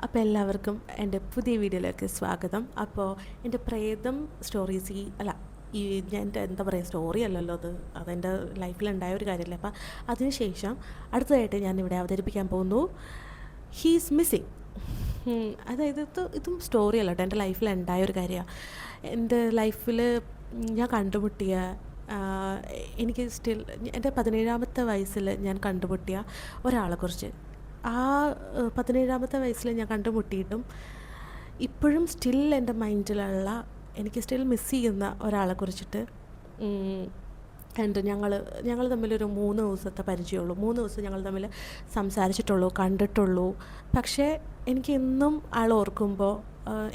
അപ്പോൾ എല്ലാവർക്കും എൻ്റെ പുതിയ വീഡിയോയിലേക്ക് സ്വാഗതം. അപ്പോൾ എൻ്റെ പ്രേതം സ്റ്റോറീസ് ഈ ഞാൻ എൻ്റെ എന്താ പറയുക, സ്റ്റോറി അല്ലല്ലോ അതെൻ്റെ ലൈഫിലുണ്ടായ ഒരു കാര്യമല്ലേ. അപ്പോൾ അതിനുശേഷം അടുത്തതായിട്ട് ഞാനിവിടെ അവതരിപ്പിക്കാൻ പോകുന്നു ഹീസ് മിസ്സിങ്. അതായത് ഇതും സ്റ്റോറി അല്ല കേട്ടോ, എൻ്റെ ലൈഫിലുണ്ടായ ഒരു കാര്യമാണ്. എൻ്റെ ലൈഫിൽ ഞാൻ കണ്ടുമുട്ടിയ എനിക്ക് സ്റ്റിൽ എൻ്റെ 17ാമത്തെ വയസ്സിൽ ഞാൻ കണ്ടുമുട്ടിയ ഒരാളെക്കുറിച്ച്. ആ 17ാമത്തെ വയസ്സിൽ ഞാൻ കണ്ടുമുട്ടിയിട്ടും ഇപ്പോഴും സ്റ്റിൽ എൻ്റെ മൈൻഡിലുള്ള, എനിക്ക് സ്റ്റിൽ മിസ് ചെയ്യുന്ന ഒരാളെ കുറിച്ചിട്ട്. ഞങ്ങൾ തമ്മിലൊരു 3 ദിവസത്തെ പരിചയമുള്ളൂ. 3 ദിവസം ഞങ്ങൾ തമ്മിൽ സംസാരിച്ചിട്ടുള്ളൂ, കണ്ടിട്ടുള്ളൂ. പക്ഷേ എനിക്ക് എന്നും ആൾ ഓർക്കുമ്പോൾ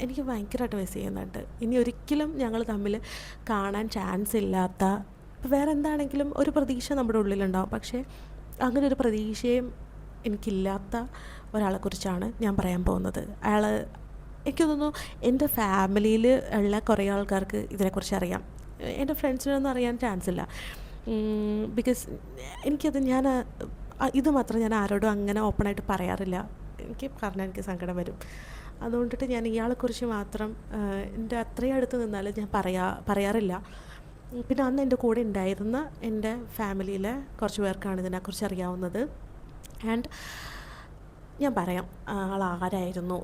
എനിക്ക് ഭയങ്കരമായിട്ട് മിസ് ചെയ്യുന്നുണ്ട്. ഇനി ഒരിക്കലും ഞങ്ങൾ തമ്മിൽ കാണാൻ ചാൻസ് ഇല്ലാത്ത, വേറെ എന്താണെങ്കിലും ഒരു പ്രതീക്ഷ നമ്മുടെ ഉള്ളിലുണ്ടാവും, പക്ഷേ അങ്ങനെ ഒരു പ്രതീക്ഷയും എനിക്കില്ലാത്ത ഒരാളെക്കുറിച്ചാണ് ഞാൻ പറയാൻ പോകുന്നത്. എനിക്ക് തോന്നുന്നു എൻ്റെ ഫാമിലിയിൽ ഉള്ള കുറേ ആൾക്കാർക്ക് ഇതിനെക്കുറിച്ച് അറിയാം. എൻ്റെ ഫ്രണ്ട്സിനൊന്നും അറിയാൻ ചാൻസ് ഇല്ല. ബിക്കോസ് ഇത് മാത്രം ഞാൻ ആരോടും അങ്ങനെ ഓപ്പണായിട്ട് പറയാറില്ല. എനിക്ക് പറഞ്ഞാൽ എനിക്ക് സങ്കടം വരും. അതുകൊണ്ടിട്ട് ഞാൻ ഇയാളെക്കുറിച്ച് മാത്രം എൻ്റെ അത്രയും അടുത്ത് നിന്നാലും ഞാൻ പറയാറില്ല. പിന്നെ അന്ന് എൻ്റെ കൂടെ ഉണ്ടായിരുന്ന എൻ്റെ ഫാമിലിയിലെ കുറച്ച് പേർക്കാണ് ഇതിനെക്കുറിച്ച് അറിയാവുന്നത്. ആൻഡ് ഞാൻ പറയാം ആളാരായിരുന്നു,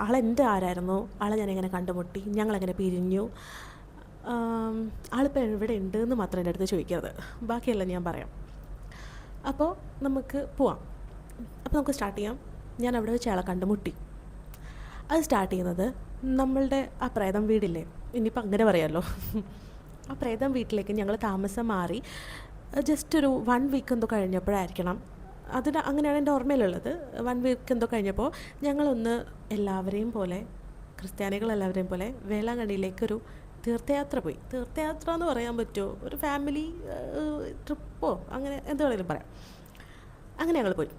ആളെൻ്റെ ആരായിരുന്നു, ആളെ ഞാനെങ്ങനെ കണ്ടുമുട്ടി, ഞങ്ങളെങ്ങനെ പിരിഞ്ഞു, ആളിപ്പോൾ എവിടെ ഉണ്ട് എന്ന് മാത്രം എൻ്റെ അടുത്ത് ചോദിക്കരുത്, ബാക്കിയെല്ലാം ഞാൻ പറയാം. അപ്പോൾ നമുക്ക് പോവാം. അപ്പോൾ നമുക്ക് സ്റ്റാർട്ട് ചെയ്യാം. ഞാൻ അവിടെ വെച്ച് ആളെ കണ്ടുമുട്ടി. അത് സ്റ്റാർട്ട് ചെയ്യുന്നത് നമ്മളുടെ ആ പ്രേതം വീടില്ലേ, ഇനിയിപ്പോൾ അങ്ങനെ പറയാമല്ലോ, ആ പ്രേതം വീട്ടിലേക്ക് ഞങ്ങൾ താമസം മാറി ജസ്റ്റ് ഒരു 1 വീക്ക് എന്തോ കഴിഞ്ഞപ്പോഴായിരിക്കണം. അങ്ങനെയാണ് എൻ്റെ ഓർമ്മയിലുള്ളത്. 1 വീക്ക് എന്തോ കഴിഞ്ഞപ്പോൾ ഞങ്ങളൊന്ന് എല്ലാവരെയും പോലെ, ക്രിസ്ത്യാനികളെല്ലാവരെയും പോലെ വേളാങ്കണ്ണിയിലേക്കൊരു തീർത്ഥയാത്ര പോയി. തീർത്ഥയാത്ര എന്ന് പറയാൻ പറ്റുമോ, ഒരു ഫാമിലി ട്രിപ്പോ അങ്ങനെ എന്ത് വേണമെങ്കിലും പറയാം. അങ്ങനെ ഞങ്ങൾ പോയി.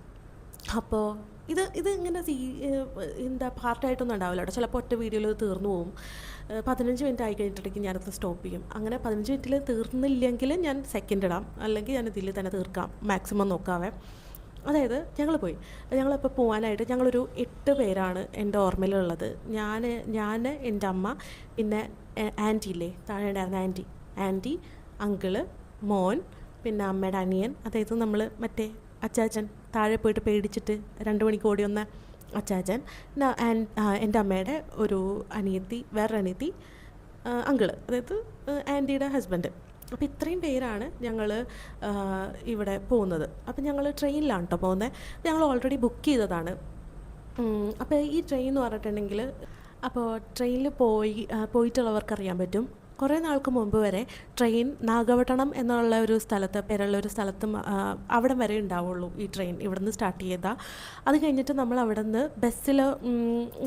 അപ്പോൾ ഇത് ഇങ്ങനെ പാർട്ടായിട്ടൊന്നും ഉണ്ടാവില്ല കേട്ടോ. ചിലപ്പോൾ ഒറ്റ വീഡിയോയിൽ തീർന്നു പോകും. 15 മിനിറ്റ് ആയി കഴിഞ്ഞിട്ടുണ്ടെങ്കിൽ ഞാനത് സ്റ്റോപ്പ് ചെയ്യും. അങ്ങനെ 15 മിനിറ്റിൽ തീർന്നില്ലെങ്കിൽ ഞാൻ സെക്കൻഡ് ഇടാം, അല്ലെങ്കിൽ ഞാൻ ഇതിൽ തന്നെ തീർക്കാം, മാക്സിമം നോക്കാവേ. അതായത് ഞങ്ങളിപ്പോൾ പോകാനായിട്ട് ഞങ്ങളൊരു 8 പേരാണ് എൻ്റെ ഓർമ്മയിലുള്ളത്. ഞാൻ എൻ്റെ അമ്മ, പിന്നെ ആൻറ്റി ഇല്ലേ, താഴെ ഉണ്ടായിരുന്ന ആൻറ്റി, അങ്കിള്, മോൻ, പിന്നെ അമ്മയുടെ അനിയൻ, അതായത് നമ്മൾ മറ്റേ അച്ചാച്ചൻ, താഴെ പോയിട്ട് പേടിച്ചിട്ട് 2 മണിക്ക് ഓടി വന്ന അച്ചാച്ചൻ, എൻ്റെ അമ്മയുടെ ഒരു അനിയത്തി, വേറൊരു അനിയത്തി, അങ്കിള്, അതായത് ആൻറ്റിയുടെ ഹസ്ബൻഡ്. അപ്പോൾ ഇത്രയും പേരാണ് ഞങ്ങൾ ഇവിടെ പോകുന്നത്. അപ്പോൾ ഞങ്ങൾ ട്രെയിനിലാണ് കേട്ടോ പോകുന്നത്. ഞങ്ങൾ ഓൾറെഡി ബുക്ക് ചെയ്തതാണ്. അപ്പോൾ ഈ ട്രെയിൻ എന്ന് പറഞ്ഞിട്ടുണ്ടെങ്കിൽ, അപ്പോൾ ട്രെയിനിൽ പോയിട്ടുള്ളവർക്കറിയാൻ പറ്റും, കുറേ നാൾക്ക് മുമ്പ് വരെ ട്രെയിൻ നാഗപട്ടണം എന്നുള്ള ഒരു സ്ഥലത്ത്, പേരുള്ളൊരു സ്ഥലത്തും അവിടം വരെ ഉണ്ടാവുള്ളൂ ഈ ട്രെയിൻ. ഇവിടെ നിന്ന് സ്റ്റാർട്ട് ചെയ്താൽ അത് കഴിഞ്ഞിട്ട് നമ്മൾ അവിടെ നിന്ന് ബസ്സിൽ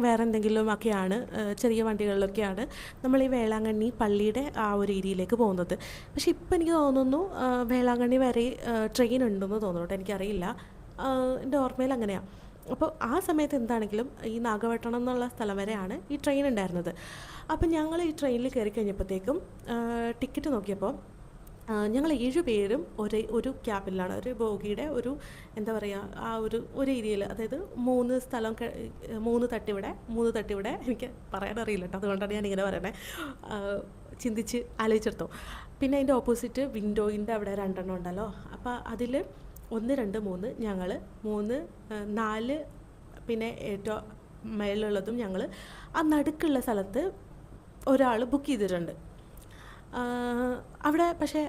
വേറെ എന്തെങ്കിലും ഒക്കെയാണ്, ചെറിയ വണ്ടികളിലൊക്കെയാണ് നമ്മൾ ഈ വേളാങ്കണ്ണി പള്ളിയുടെ ആ ഒരു ഏരിയയിലേക്ക് പോകുന്നത്. പക്ഷേ ഇപ്പം എനിക്ക് തോന്നുന്നു വേളാങ്കണ്ണി വരെ ട്രെയിൻ ഉണ്ടെന്ന് തോന്നുന്നു, എനിക്കറിയില്ല, എൻ്റെ ഓർമ്മയിൽ അങ്ങനെയാണ്. അപ്പോൾ ആ സമയത്ത് എന്താണെങ്കിലും ഈ നാഗപട്ടണം എന്നുള്ള സ്ഥലം വരെയാണ് ഈ ട്രെയിൻ ഉണ്ടായിരുന്നത്. അപ്പം ഞങ്ങൾ ഈ ട്രെയിനിൽ കയറി കഴിഞ്ഞപ്പോഴത്തേക്കും ടിക്കറ്റ് നോക്കിയപ്പോൾ ഞങ്ങൾ 7 പേരും ഒരു ക്യാബിലാണ്, ഒരു ബോഗിയുടെ ഒരു എന്താ പറയുക, ആ ഒരു ഏരിയയിൽ, അതായത് 3 തട്ടിവിടെ എനിക്ക് പറയാനറിയില്ല കേട്ടോ, അതുകൊണ്ടാണ് ഞാനിങ്ങനെ പറയണേ, ചിന്തിച്ച് ആലോചിച്ചെടുത്തോ. പിന്നെ അതിൻ്റെ ഓപ്പോസിറ്റ് വിൻഡോയിൻ്റെ അവിടെ 2 എണ്ണം ഉണ്ടല്ലോ, അപ്പോൾ അതിൽ 1, 2, 3 ഞങ്ങൾ 3, 4, പിന്നെ ഏറ്റവും മേളിലുള്ളതും ഞങ്ങൾ. ആ നടുക്കുള്ള സ്ഥലത്ത് ഒരാൾ ബുക്ക് ചെയ്തിട്ടുണ്ട്. അവിടെ പക്ഷേ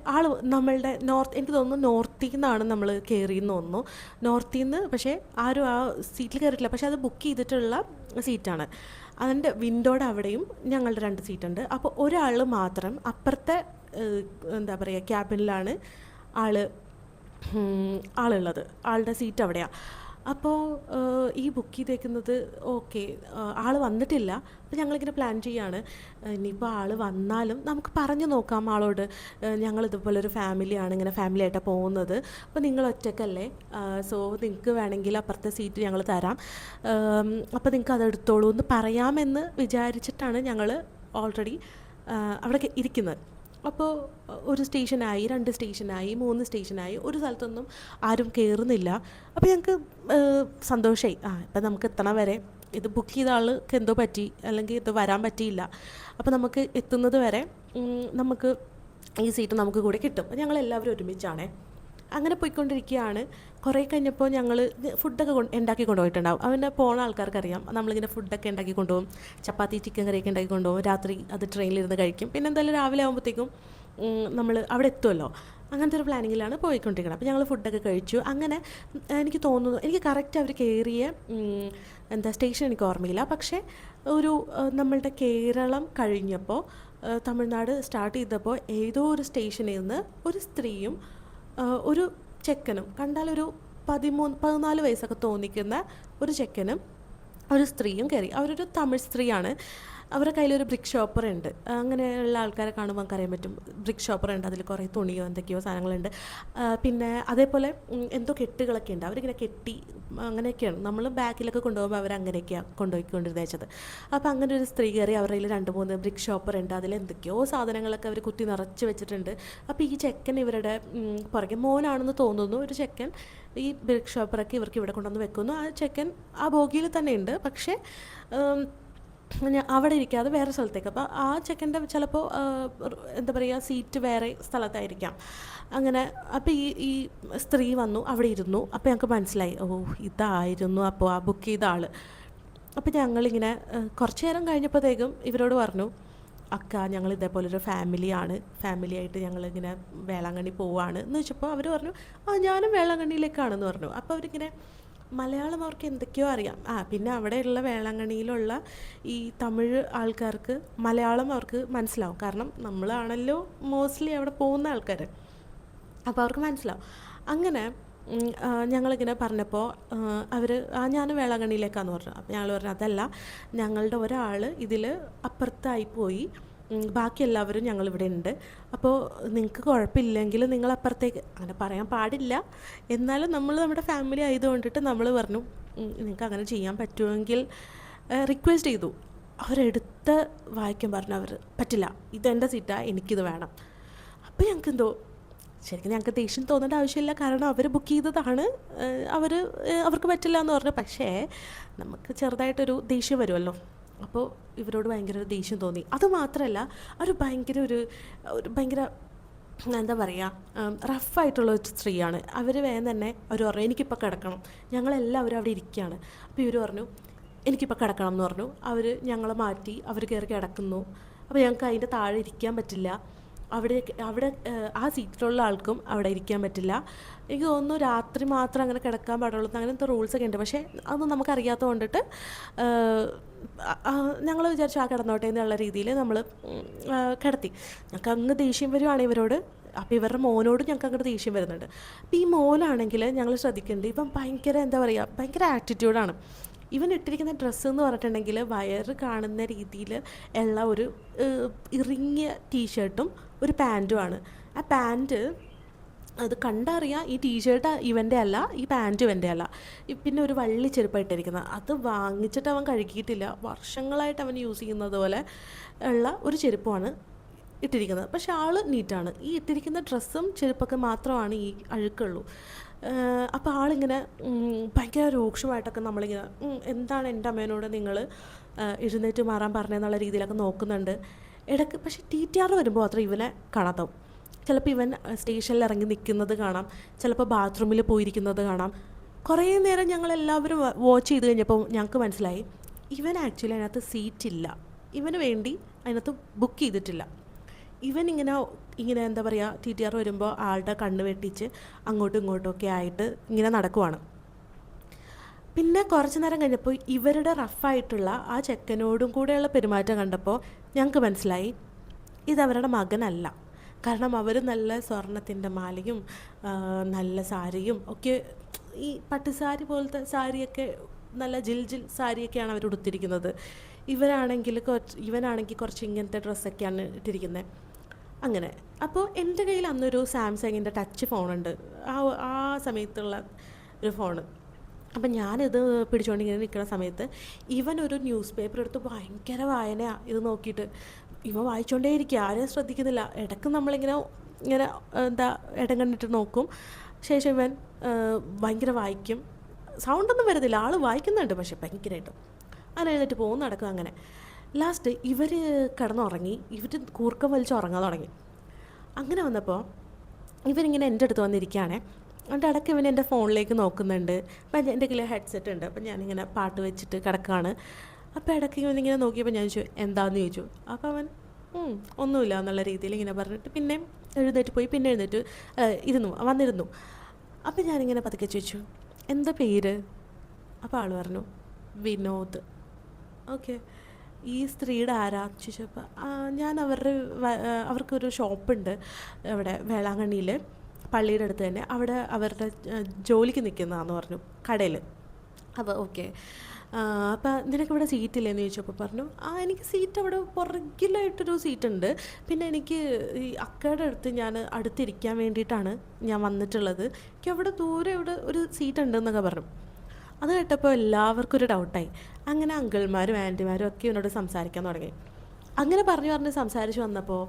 നമ്മളുടെ എനിക്ക് തോന്നുന്നു നോർത്തിൽ നിന്നാണ് നമ്മൾ കയറിയെന്ന് തോന്നുന്നു. നോർത്തിൽ നിന്ന് പക്ഷേ ആരും ആ സീറ്റിൽ കയറിയിട്ടില്ല, പക്ഷേ അത് ബുക്ക് ചെയ്തിട്ടുള്ള സീറ്റാണ്. അതിൻ്റെ വിൻഡോയുടെ അവിടെയും ഞങ്ങളുടെ 2 സീറ്റുണ്ട്. അപ്പോൾ ഒരാൾ മാത്രം അപ്പുറത്തെ എന്താ പറയുക ക്യാബിനിലാണ് ആളുള്ളത്, ആളുടെ സീറ്റ് അവിടെയാണ്. അപ്പോൾ ഈ ബുക്ക് ചെയ്തേക്കുന്നത് ഓക്കെ, ആൾ വന്നിട്ടില്ല. അപ്പോൾ ഞങ്ങളിങ്ങനെ പ്ലാൻ ചെയ്യാണ്, ഇനിയിപ്പോൾ ആൾ വന്നാലും നമുക്ക് പറഞ്ഞു നോക്കാം ആളോട്, ഞങ്ങളിതുപോലൊരു ഫാമിലിയാണ്, ഇങ്ങനെ ഫാമിലി ആയിട്ടാണ് പോകുന്നത്, അപ്പോൾ നിങ്ങൾ ഒറ്റക്കല്ലേ, സോ നിങ്ങൾക്ക് വേണമെങ്കിൽ അപ്പുറത്തെ സീറ്റ് ഞങ്ങൾ തരാം, അപ്പോൾ നിങ്ങൾക്ക് അതെടുത്തോളൂ എന്ന് പറയാമെന്ന് വിചാരിച്ചിട്ടാണ് ഞങ്ങൾ ഓൾറെഡി അവിടെ ഇരിക്കുന്നത്. അപ്പോൾ ഒരു സ്റ്റേഷനായി, 2 സ്റ്റേഷനായി, 3 സ്റ്റേഷനായി, ഒരു സ്ഥലത്തൊന്നും ആരും കയറുന്നില്ല. അപ്പോൾ ഞങ്ങൾക്ക് സന്തോഷമായി. ഇപ്പം നമുക്ക് എത്തണ വരെ ഇത് ബുക്ക് ചെയ്ത ആൾക്ക് എന്തോ പറ്റി, അല്ലെങ്കിൽ ഇത് വരാൻ പറ്റിയില്ല, അപ്പോൾ നമുക്ക് എത്തുന്നത് വരെ നമുക്ക് ഈ സീറ്റ് നമുക്ക് കൂടെ കിട്ടും. ഞങ്ങളെല്ലാവരും ഒരുമിച്ചാണേ. അങ്ങനെ പോയിക്കൊണ്ടിരിക്കുകയാണ്. കുറേ കഴിഞ്ഞപ്പോൾ ഞങ്ങൾ ഫുഡൊക്കെ ഉണ്ടാക്കി കൊണ്ടുപോയിട്ടുണ്ടാവും. അവൻ്റെ പോണ ആൾക്കാർക്കറിയാം, നമ്മളിങ്ങനെ ഫുഡൊക്കെ ഉണ്ടാക്കി കൊണ്ടുപോകും. ചപ്പാത്തി ചിക്കൻ കറിയൊക്കെ ഉണ്ടാക്കി കൊണ്ടുപോകും. രാത്രി അത് ട്രെയിനിലിരുന്ന് കഴിക്കും. പിന്നെ എന്തായാലും രാവിലെ ആകുമ്പോഴത്തേക്കും നമ്മൾ അവിടെ എത്തുമല്ലോ. അങ്ങനത്തെ ഒരു പ്ലാനിങ്ങിലാണ് പോയിക്കൊണ്ടിരിക്കുന്നത്. അപ്പോൾ ഞങ്ങൾ ഫുഡൊക്കെ കഴിച്ചു. അങ്ങനെ എനിക്ക് തോന്നുന്നു, എനിക്ക് കറക്റ്റ് അവർ കയറിയ സ്റ്റേഷൻ എനിക്ക് ഓർമ്മയില്ല. പക്ഷേ ഒരു നമ്മളുടെ കേരളം കഴിഞ്ഞപ്പോൾ തമിഴ്നാട് സ്റ്റാർട്ട് ചെയ്തപ്പോൾ ഏതോ ഒരു സ്റ്റേഷനിൽ നിന്ന് ഒരു സ്ത്രീയും ഒരു ചെക്കനും, കണ്ടാലൊരു 14 വയസ്സൊക്കെ തോന്നിക്കുന്ന ഒരു ചെക്കനും ഒരു സ്ത്രീയും കയറി. അവരൊരു തമിഴ് സ്ത്രീയാണ്. അവരുടെ കയ്യിലൊരു ബ്രിക്ക് ഷോപ്പർ ഉണ്ട്. അങ്ങനെയുള്ള ആൾക്കാരെ കാണുമ്പോൾ നമുക്ക് അറിയാൻ പറ്റും. ബ്രിക്ക് ഷോപ്പർ ഉണ്ട്, അതിൽ കുറേ തുണിയോ എന്തൊക്കെയോ സാധനങ്ങളുണ്ട്. പിന്നെ അതേപോലെ എന്തോ കെട്ടുകളൊക്കെ ഉണ്ട്. അവരിങ്ങനെ കെട്ടി അങ്ങനെയൊക്കെയാണ്. നമ്മൾ ബാക്കിലൊക്കെ കൊണ്ടുപോകുമ്പോൾ അവരങ്ങനെയൊക്കെയാണ് കൊണ്ടുപോയിക്കൊണ്ടിരുന്നത് വെച്ചത്. അപ്പോൾ അങ്ങനെ ഒരു സ്ത്രീ കയറി. അവരുടെ കയ്യിൽ 2-3 ബ്രിക്ക് ഷോപ്പർ ഉണ്ട്. അതിൽ എന്തൊക്കെയോ സാധനങ്ങളൊക്കെ അവർ കുത്തി നിറച്ച് വെച്ചിട്ടുണ്ട്. അപ്പോൾ ഈ ചെക്കൻ ഇവരുടെ പുറകെ, മോനാണെന്ന് തോന്നുന്നു, ഒരു ചെക്കൻ ഈ ബ്രിക്ക് ഷോപ്പറൊക്കെ ഇവർക്ക് ഇവിടെ കൊണ്ടുവന്ന് വെക്കുന്നു. ആ ചെക്കൻ ആ ബോഗിയിൽ തന്നെ ഉണ്ട്, പക്ഷേ അവിടെ ഇരിക്കാതെ വേറെ സ്ഥലത്തേക്ക്. അപ്പോൾ ആ ചെക്കൻ്റെ ചിലപ്പോൾ എന്താ പറയുക, സീറ്റ് വേറെ സ്ഥലത്തായിരിക്കാം. അങ്ങനെ അപ്പോൾ ഈ സ്ത്രീ വന്നു, അവിടെ ഇരുന്നു. അപ്പോൾ ഞങ്ങൾക്ക് മനസ്സിലായി, ഇതായിരുന്നു അപ്പോൾ ആ ബുക്ക് ചെയ്ത ആൾ. അപ്പോൾ ഞങ്ങളിങ്ങനെ കുറച്ച് നേരം കഴിഞ്ഞപ്പോഴത്തേക്കും ഇവരോട് പറഞ്ഞു, അക്ക ഞങ്ങൾ ഇതേപോലൊരു ഫാമിലിയായിട്ട് ഞങ്ങളിങ്ങനെ വേളാങ്കണ്ണി പോവുകയാണ് എന്ന് വെച്ചപ്പോൾ അവർ പറഞ്ഞു, ഞാനും വേളാങ്കണ്ണിയിലേക്കാണെന്ന് പറഞ്ഞു. അപ്പോൾ അവരിങ്ങനെ മലയാളം അവർക്ക് എന്തൊക്കെയോ അറിയാം. പിന്നെ അവിടെയുള്ള വേളാങ്കണ്ണിയിലുള്ള ഈ തമിഴ് ആൾക്കാർക്ക് മലയാളം അവർക്ക് മനസ്സിലാവും. കാരണം നമ്മളാണല്ലോ മോസ്റ്റ്ലി അവിടെ പോകുന്ന ആൾക്കാർ. അപ്പോൾ അവർക്ക് മനസ്സിലാവും. അങ്ങനെ ഞങ്ങളിങ്ങനെ പറഞ്ഞപ്പോൾ അവർ ഞാൻ വേളാങ്കണ്ണിയിലേക്കാന്ന് പറഞ്ഞു. അപ്പോൾ ഞങ്ങൾ പറഞ്ഞു, അതല്ല, ഞങ്ങളുടെ ഒരാൾ ഇതിൽ അപ്പുറത്തായിപ്പോയി, ബാക്കി എല്ലാവരും ഞങ്ങളിവിടെ ഉണ്ട്. അപ്പോൾ നിങ്ങൾക്ക് കുഴപ്പമില്ലെങ്കിൽ നിങ്ങൾ അപ്പുറത്തേക്ക്, അങ്ങനെ പറയാൻ പാടില്ല, എന്നാലും നമ്മുടെ ഫാമിലി ആയതുകൊണ്ടിട്ട് നമ്മൾ പറഞ്ഞു നിങ്ങൾക്ക് അങ്ങനെ ചെയ്യാൻ പറ്റുമെങ്കിൽ റിക്വസ്റ്റ് ചെയ്തു. അവരെടുത്ത് വായിക്കാൻ പറഞ്ഞു, അവർ പറ്റില്ല, ഇതെൻ്റെ സീറ്റാണ്, എനിക്കിത് വേണം. അപ്പോൾ ഞങ്ങൾക്ക് എന്തോ ശരിക്കും ഞങ്ങൾക്ക് ദേഷ്യം തോന്നേണ്ട ആവശ്യമില്ല, കാരണം അവർ ബുക്ക് ചെയ്തതാണ്, അവർക്ക് പറ്റില്ല എന്ന് പറഞ്ഞു. പക്ഷേ നമുക്ക് ചെറുതായിട്ടൊരു ദേഷ്യം വരുമല്ലോ. അപ്പോൾ ഇവരോട് ഭയങ്കര ഒരു ദേഷ്യം തോന്നി. അതുമാത്രമല്ല, അവർ ഭയങ്കര എന്താ പറയുക, റഫായിട്ടുള്ള ഒരു സ്ത്രീയാണ്. അവർ വേഗം തന്നെ അവർ പറഞ്ഞു, എനിക്കിപ്പോൾ കിടക്കണം. ഞങ്ങളെല്ലാവരും അവിടെ ഇരിക്കുകയാണ്. അപ്പോൾ ഇവർ പറഞ്ഞു, എനിക്കിപ്പോൾ കിടക്കണം എന്ന് പറഞ്ഞു. അവർ ഞങ്ങളെ മാറ്റി, അവർ കയറി കിടക്കുന്നു. അപ്പോൾ ഞങ്ങൾക്ക് അതിൻ്റെ താഴെ ഇരിക്കാൻ പറ്റില്ല. അവിടെ ആ സീറ്റിലുള്ള ആൾക്കും അവിടെ ഇരിക്കാൻ പറ്റില്ല. എനിക്ക് തോന്നുന്നു രാത്രി മാത്രം അങ്ങനെ കിടക്കാൻ പാടുള്ളൂ, അങ്ങനത്തെ റൂൾസൊക്കെ ഉണ്ട്. പക്ഷേ അതൊന്നും നമുക്കറിയാത്തത് കൊണ്ടിട്ട് ഞങ്ങൾ വിചാരിച്ചു കിടന്നോട്ടെ എന്നുള്ള രീതിയിൽ നമ്മൾ കിടത്തി. ഞങ്ങൾക്ക് അങ്ങ് ദേഷ്യം വരുവാണ് ഇവരോട്. അപ്പോൾ ഇവരുടെ മോനോട് ഞങ്ങൾക്ക് അങ്ങോട്ട് ദേഷ്യം വരുന്നുണ്ട്. അപ്പോൾ ഈ മോനാണെങ്കിൽ ഞങ്ങൾ ശ്രദ്ധിക്കുന്നുണ്ട്, ഇവൻ ഭയങ്കര എന്താ പറയുക, ഭയങ്കര ആറ്റിറ്റ്യൂഡാണ്. ഇവൻ ഇട്ടിരിക്കുന്ന ഡ്രസ്സ് എന്ന് പറഞ്ഞിട്ടുണ്ടെങ്കിൽ വയറ് കാണുന്ന രീതിയിൽ ഉള്ള ഒരു ഇറുങ്ങിയ ടീഷർട്ടും ഒരു പാൻറ്റുമാണ്. ആ പാൻറ്റ് അത് കണ്ടറിയാം, ഈ ടീഷർട്ട് ഇവൻ്റെ അല്ല, ഈ പാൻറ്റ് ഇവൻ്റെ അല്ല. പിന്നെ ഒരു വള്ളി ചെരുപ്പായിട്ടിരിക്കുന്നത്, അത് വാങ്ങിച്ചിട്ട് അവൻ കഴുകിയിട്ടില്ല. വർഷങ്ങളായിട്ട് അവൻ യൂസ് ചെയ്യുന്നത് പോലെ ഉള്ള ഒരു ചെരുപ്പമാണ് ഇട്ടിരിക്കുന്നത്. പക്ഷെ ആൾ നീറ്റാണ്. ഈ ഇട്ടിരിക്കുന്ന ഡ്രസ്സും ചെരുപ്പൊക്കെ മാത്രമാണ് ഈ അഴുക്കുള്ളൂ. അപ്പോൾ ആളിങ്ങനെ ഭയങ്കര രൂക്ഷമായിട്ടൊക്കെ നമ്മളിങ്ങനെ എന്താണ് എൻ്റെ അമ്മേനോട് നിങ്ങൾ എഴുന്നേറ്റ് മാറാൻ പറഞ്ഞതെന്നുള്ള രീതിയിലൊക്കെ നോക്കുന്നുണ്ട് ഇടയ്ക്ക്. പക്ഷേ TTR വരുമ്പോൾ മാത്രം ഇവനെ കാണാത്താവും. ചിലപ്പോൾ ഇവൻ സ്റ്റേഷനിൽ ഇറങ്ങി നിൽക്കുന്നത് കാണാം, ചിലപ്പോൾ ബാത്റൂമിൽ പോയിരിക്കുന്നത് കാണാം. കുറേ നേരം ഞങ്ങളെല്ലാവരും വാച്ച് ചെയ്ത് കഴിഞ്ഞപ്പോൾ ഞങ്ങൾക്ക് മനസ്സിലായി, ഇവൻ ആക്ച്വലി അതിനകത്ത് സീറ്റില്ല, ഇവന് വേണ്ടി അതിനകത്ത് ബുക്ക് ചെയ്തിട്ടില്ല. ഇവൻ ഇങ്ങനെ എന്താ പറയുക, TTR വരുമ്പോൾ ആളുടെ കണ്ണ് വെട്ടിച്ച് അങ്ങോട്ടും ഇങ്ങോട്ടുമൊക്കെ ആയിട്ട് ഇങ്ങനെ നടക്കുവാണ്. പിന്നെ കുറച്ച് നേരം കഴിഞ്ഞപ്പോൾ ഇവരുടെ റഫായിട്ടുള്ള ആ ചെക്കനോടും കൂടെയുള്ള പെരുമാറ്റം കണ്ടപ്പോൾ ഞങ്ങൾക്ക് മനസ്സിലായി ഇതവരുടെ മകനല്ല. കാരണം അവർ നല്ല സ്വർണത്തിൻ്റെ മാലയും നല്ല സാരിയും ഒക്കെ, ഈ പട്ടുസാരി പോലത്തെ സാരിയൊക്കെ, നല്ല ജിൽ സാരിയൊക്കെയാണ് അവർ ഉടുത്തിരിക്കുന്നത്. ഇവനാണെങ്കിൽ കുറച്ച് ഇങ്ങനത്തെ ഡ്രസ്സൊക്കെയാണ് ഇട്ടിരിക്കുന്നത്. അങ്ങനെ അപ്പോൾ എൻ്റെ കയ്യിൽ അന്നൊരു സാംസങ്ങിൻ്റെ ടച്ച് ഫോണുണ്ട്, ആ സമയത്തുള്ള ഒരു ഫോണ്. അപ്പം ഞാനിത് പിടിച്ചുകൊണ്ട് ഇങ്ങനെ നിൽക്കുന്ന സമയത്ത് ഇവൻ ഒരു ന്യൂസ് പേപ്പർ എടുത്ത് ഭയങ്കര വായനയാണ് ഇത് നോക്കിയിട്ട്. ഇവ വായിച്ചുകൊണ്ടേ ഇരിക്കുക, ആരെയും ശ്രദ്ധിക്കുന്നില്ല. ഇടയ്ക്ക് നമ്മളിങ്ങനെ ഇങ്ങനെ എന്താ ഇടം കണ്ടിട്ട് നോക്കും. ശേഷം ഇവൻ ഭയങ്കര വായിക്കും. സൗണ്ടൊന്നും വരുന്നില്ല, ആൾ വായിക്കുന്നുണ്ട് പക്ഷെ ഭയങ്കരമായിട്ടും. അങ്ങനെ എഴുന്നേറ്റ് പോകും, നടക്കും. അങ്ങനെ ലാസ്റ്റ് ഇവർ കിടന്നുറങ്ങി, ഇവർ കൂർക്കം വലിച്ച് ഉറങ്ങാൻ തുടങ്ങി. അങ്ങനെ വന്നപ്പോൾ ഇവനിങ്ങനെ എൻ്റെ അടുത്ത് വന്നിരിക്കുകയാണേ. എന്നിട്ട് ഇടയ്ക്ക് ഇവൻ എൻ്റെ ഫോണിലേക്ക് നോക്കുന്നുണ്ട്. അപ്പം എൻ്റെ കയ്യിൽ ഹെഡ്സെറ്റ് ഉണ്ട്, അപ്പം ഞാനിങ്ങനെ പാട്ട് വെച്ചിട്ട് കിടക്കുകയാണ്. അപ്പോൾ ഇടയ്ക്ക് ഇവനിങ്ങനെ നോക്കിയപ്പോൾ ഞാൻ ചോദിച്ചു എന്താണെന്ന് ചോദിച്ചു. അപ്പോൾ അവൻ ഒന്നുമില്ല എന്നുള്ള രീതിയിൽ ഇങ്ങനെ പറഞ്ഞിട്ട് പിന്നെ എഴുന്നേറ്റ് പോയി. പിന്നെ എഴുന്നേറ്റ് വന്നിരുന്നു. അപ്പം ഞാനിങ്ങനെ പതുക്കെ ചോദിച്ചു എന്താ പേര്? അപ്പോൾ ആൾ പറഞ്ഞു വിനോദ്. ഓക്കെ, ഈ സ്ത്രീയുടെ ആരാ ചോദിച്ചപ്പോൾ ഞാൻ അവർക്കൊരു ഷോപ്പുണ്ട് ഇവിടെ വേളാങ്കണ്ണിയിൽ, പള്ളിയുടെ അടുത്ത് തന്നെ. അവിടെ അവരുടെ ജോലിക്ക് നിൽക്കുന്നതാണെന്ന് പറഞ്ഞു, കടയിൽ. അപ്പോൾ ഓക്കെ, അപ്പോൾ നിനക്കിവിടെ സീറ്റില്ലേന്ന് ചോദിച്ചപ്പോൾ പറഞ്ഞു എനിക്ക് സീറ്റ് അവിടെ പുറകിലായിട്ടൊരു സീറ്റുണ്ട്, പിന്നെ എനിക്ക് ഈ അക്കയുടെ അടുത്ത് ഞാൻ അടുത്തിരിക്കാൻ വേണ്ടിയിട്ടാണ് ഞാൻ വന്നിട്ടുള്ളത്, എനിക്ക് അവിടെ ദൂരെ ഇവിടെ ഒരു സീറ്റ് ഉണ്ടെന്നൊക്കെ പറഞ്ഞു. അത് കേട്ടപ്പോൾ എല്ലാവർക്കും ഒരു ഡൗട്ടായി. അങ്ങനെ അങ്കിൾമാരും ആൻറ്റിമാരും ഒക്കെ ഇവനോട് സംസാരിക്കാൻ തുടങ്ങി. അങ്ങനെ പറഞ്ഞ് സംസാരിച്ച് വന്നപ്പോൾ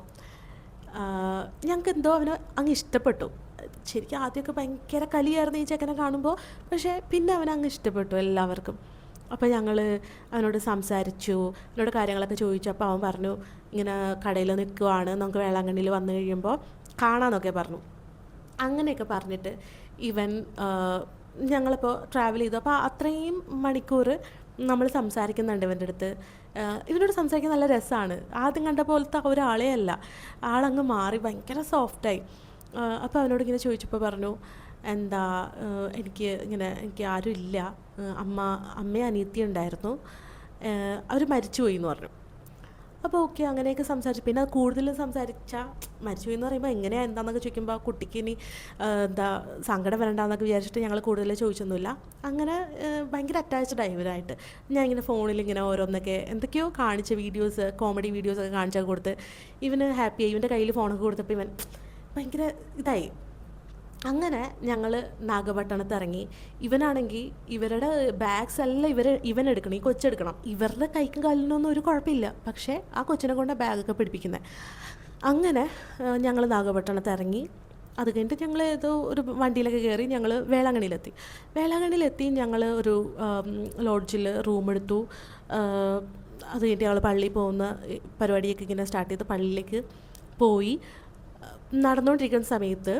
ഞങ്ങൾക്ക് എന്തോ അവനെ അങ്ങ് ഇഷ്ടപ്പെട്ടു. ശരിക്കും ആദ്യമൊക്കെ ഭയങ്കര കലിയായിരുന്നു ഈ ചെക്കനെ കാണുമ്പോൾ, പക്ഷേ പിന്നെ അവനങ്ങ് ഇഷ്ടപ്പെട്ടു എല്ലാവർക്കും. അപ്പോൾ ഞങ്ങൾ അവനോട് സംസാരിച്ചു, അവനോട് കാര്യങ്ങളൊക്കെ ചോദിച്ചു. അപ്പോൾ അവൻ പറഞ്ഞു ഇങ്ങനെ കടയിൽ നിൽക്കുവാണ്, നമുക്ക് വേളാങ്കണ്ണിയിൽ വന്നു കഴിയുമ്പോൾ കാണാമെന്നൊക്കെ പറഞ്ഞു. അങ്ങനെയൊക്കെ പറഞ്ഞിട്ട് ഇവൻ ഞങ്ങളിപ്പോൾ ട്രാവൽ ചെയ്തു. അപ്പോൾ അത്രയും മണിക്കൂർ നമ്മൾ സംസാരിക്കുന്നുണ്ട് ഇവൻ്റെ അടുത്ത്. ഇവനോട് സംസാരിക്കാൻ നല്ല രസമാണ്. ആദ്യം കണ്ട പോലത്തെ ഒരാളേ അല്ല, ആളങ്ങ് മാറി ഭയങ്കര സോഫ്റ്റായി. അപ്പോൾ അവനോട് ഇങ്ങനെ ചോദിച്ചപ്പോൾ പറഞ്ഞു എന്താ എനിക്ക് ആരും ഇല്ല, അമ്മയും അനിയത്തി ഉണ്ടായിരുന്നു, അവർ മരിച്ചുപോയി എന്ന് പറഞ്ഞു. അപ്പോൾ ഓക്കെ, അങ്ങനെയൊക്കെ സംസാരിച്ചു. പിന്നെ കൂടുതലും സംസാരിച്ചാൽ മരിച്ചുപോയി എന്ന് പറയുമ്പോൾ എങ്ങനെയാണ് എന്താണെന്നൊക്കെ ചോദിക്കുമ്പോൾ കുട്ടിക്ക് ഇനി സങ്കടം വരണ്ടെന്നൊക്കെ വിചാരിച്ചിട്ട് ഞങ്ങൾ കൂടുതൽ ചോദിച്ചൊന്നുമില്ല. അങ്ങനെ ഭയങ്കര അറ്റാച്ച്ഡായി ഇവരായിട്ട്. ഞാൻ ഇങ്ങനെ ഫോണിൽ ഇങ്ങനെ ഓരോന്നൊക്കെ എന്തൊക്കെയോ കാണിച്ച വീഡിയോസ്, കോമഡി വീഡിയോസൊക്കെ കാണിച്ചൊക്കെ കൊടുത്ത് ഇവന് ഹാപ്പിയായി. ഇവൻ്റെ കയ്യിൽ ഫോണൊക്കെ കൊടുത്തപ്പോൾ ഇവൻ ഭയങ്കര ഇതായി. അങ്ങനെ ഞങ്ങൾ നാഗപട്ടണത്ത് ഇറങ്ങി. ഇവനാണെങ്കിൽ ഇവരുടെ ബാഗ്സ് എല്ലാം ഇവൻ എടുക്കണം, ഈ കൊച്ചെടുക്കണം. ഇവരുടെ കൈക്കും കാലിനൊന്നും ഒരു കുഴപ്പമില്ല, പക്ഷേ ആ കൊച്ചിനെ കൊണ്ട് ബാഗൊക്കെ പിടിപ്പിക്കുന്നത്. അങ്ങനെ ഞങ്ങൾ നാഗപട്ടണത്ത് ഇറങ്ങി. അത് കഴിഞ്ഞിട്ട് ഞങ്ങൾ ഏതോ ഒരു വണ്ടിയിലൊക്കെ കയറി ഞങ്ങൾ വേളാങ്കണ്ണിയിലെത്തി. ഞങ്ങൾ ഒരു ലോഡ്ജിൽ റൂം എടുത്തു. അത് കഴിഞ്ഞിട്ട് ഞങ്ങൾ പള്ളിയിൽ പോകുന്ന പരിപാടിയൊക്കെ ഇങ്ങനെ സ്റ്റാർട്ട് ചെയ്ത് പള്ളിയിലേക്ക് പോയി. നടന്നുകൊണ്ടിരിക്കുന്ന സമയത്ത്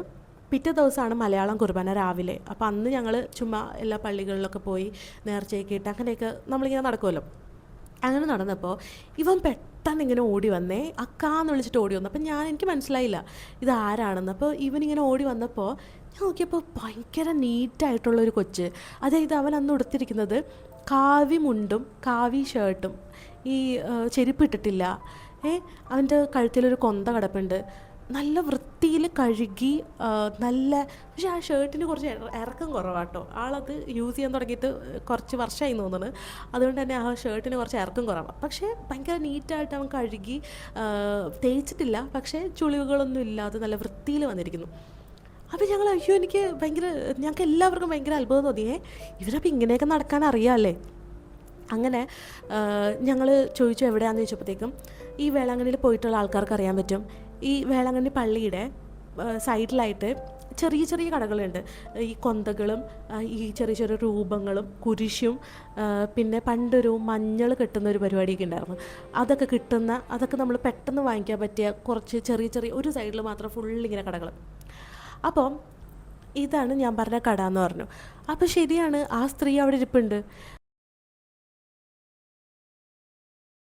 പിറ്റേ ദിവസമാണ് മലയാളം കുർബാന രാവിലെ. അപ്പോൾ അന്ന് ഞങ്ങൾ ചുമ്മാ എല്ലാ പള്ളികളിലൊക്കെ പോയി നേർച്ചയൊക്കെ ഇട്ട് അങ്ങനെയൊക്കെ നമ്മളിങ്ങനെ നടക്കുമല്ലോ. അങ്ങനെ നടന്നപ്പോൾ ഇവൻ പെട്ടെന്ന് ഇങ്ങനെ ഓടി വന്നേ, അക്കാന്ന് വിളിച്ചിട്ട് ഓടി വന്നു. അപ്പം എനിക്ക് മനസ്സിലായില്ല ഇതാരാണെന്ന്. അപ്പോൾ ഇവനിങ്ങനെ ഓടി വന്നപ്പോൾ ഞാൻ നോക്കിയപ്പോൾ ഭയങ്കര നീറ്റായിട്ടുള്ളൊരു കൊച്ച്. അതായത് അവൻ അന്ന് ഉടുത്തിരിക്കുന്നത് കാവി മുണ്ടും കാവി ഷർട്ടും, ഈ ചെരുപ്പിട്ടിട്ടില്ല. അവൻ്റെ കഴുത്തിലൊരു കൊന്ത കിടപ്പുണ്ട്, നല്ല വൃത്തിയിൽ കഴുകി പക്ഷേ ആ ഷർട്ടിന് കുറച്ച് ഇറക്കം കുറവാട്ടോ. ആളത് യൂസ് ചെയ്യാൻ തുടങ്ങിയിട്ട് കുറച്ച് വർഷമായി തോന്നുന്നു. അതുകൊണ്ട് തന്നെ ആ ഷർട്ടിന് കുറച്ച് ഇറക്കം കുറവാണ്. പക്ഷേ ഭയങ്കര നീറ്റായിട്ട് അവൻ കഴുകി, തേച്ചിട്ടില്ല, പക്ഷേ ചുളിവുകളൊന്നും ഇല്ലാതെ നല്ല വൃത്തിയിൽ വന്നിരിക്കുന്നു. അപ്പോൾ ഞങ്ങൾക്ക് എല്ലാവർക്കും ഭയങ്കര അത്ഭുതം തോന്നിയേ, ഇവരപ്പോൾ ഇങ്ങനെയൊക്കെ നടക്കാൻ അറിയാമല്ലേ. അങ്ങനെ ഞങ്ങൾ ചോദിച്ചു എവിടെയാണെന്ന് ചോദിച്ചപ്പോഴത്തേക്കും ഈ വേളാങ്കണ്ണിയിൽ പോയിട്ടുള്ള ആൾക്കാർക്ക് അറിയാൻ പറ്റും. ഈ വേളാങ്കണ്ണി പള്ളിയുടെ സൈഡിലായിട്ട് ചെറിയ ചെറിയ കടകളുണ്ട്. ഈ കൊന്തകളും ഈ ചെറിയ ചെറിയ രൂപങ്ങളും കുരിശും പിന്നെ പണ്ടൊരു മഞ്ഞൾ കെട്ടുന്ന ഒരു പരിപാടിയൊക്കെ ഉണ്ടായിരുന്നു. അതൊക്കെ നമ്മൾ പെട്ടെന്ന് വാങ്ങിക്കാൻ പറ്റിയ കുറച്ച് ചെറിയ ചെറിയ ഒരു സൈഡിൽ മാത്രം ഫുള്ളിങ്ങനെ കടകൾ. അപ്പം ഇതാണ് ഞാൻ പറഞ്ഞ കട എന്ന് പറഞ്ഞു. അപ്പോൾ ശരിയാണ്, ആ സ്ത്രീ അവിടെ ഇരിപ്പുണ്ട്.